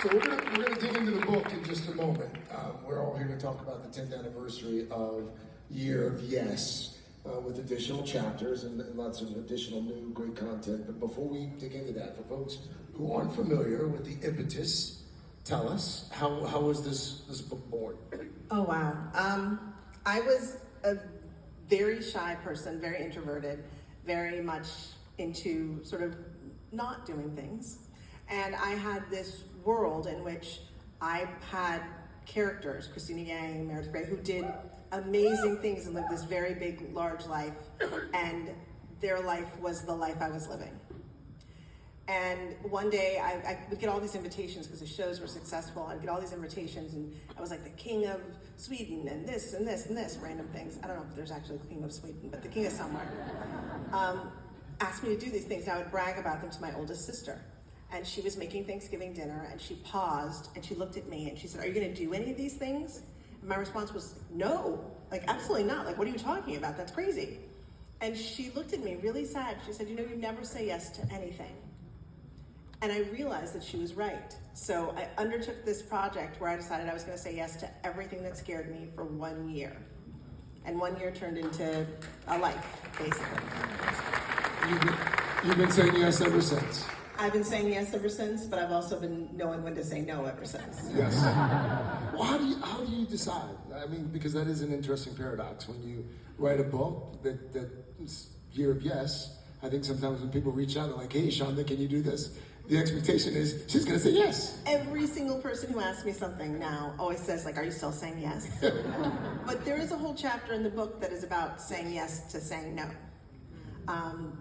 So we're gonna dig into the book in just a moment. We're all here to talk about the 10th anniversary of Year of Yes, with additional chapters and lots of additional new great content. But before we dig into that, for folks who aren't familiar with the impetus, tell us, how was this book born? Oh, wow. I was a very shy person, very introverted, very much into sort of not doing things. And I had this world in which I had characters, Christina Yang, Meredith Grey, who did amazing things and lived this very big, large life. And their life was the life I was living. And one day I would get all these invitations because the shows were successful. I'd get all these invitations and I was like the king of Sweden and this and this and this, random things. I don't know if there's actually a king of Sweden, but the king of somewhere. Asked me to do these things. And I would brag about them to my oldest sister. And she was making Thanksgiving dinner and she paused and she looked at me and she said, "Are you gonna do any of these things?" And my response was, "No, like absolutely not. Like, what are you talking about? That's crazy." And she looked at me really sad. She said, "You know, you never say yes to anything." And I realized that she was right. So I undertook this project where I decided I was going to say yes to everything that scared me for 1 year. And 1 year turned into a life, basically. You've been saying yes ever since. I've been saying yes ever since, but I've also been knowing when to say no ever since. Yes. Well, how do you decide? I mean, because that is an interesting paradox. When you write a book that's Year of Yes, I think sometimes when people reach out, they're like, "Hey, Shonda, can you do this?" The expectation is she's going to say yes. Every single person who asks me something now always says, like, "Are you still saying yes?" But there is a whole chapter in the book that is about saying yes to saying no,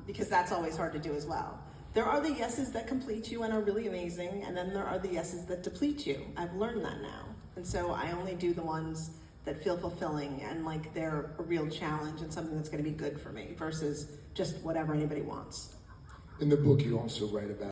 because that's always hard to do as well. There are the yeses that complete you and are really amazing, and then there are the yeses that deplete you. I've learned that now. And so I only do the ones that feel fulfilling and like they're a real challenge and something that's going to be good for me versus just whatever anybody wants. In the book, you also write about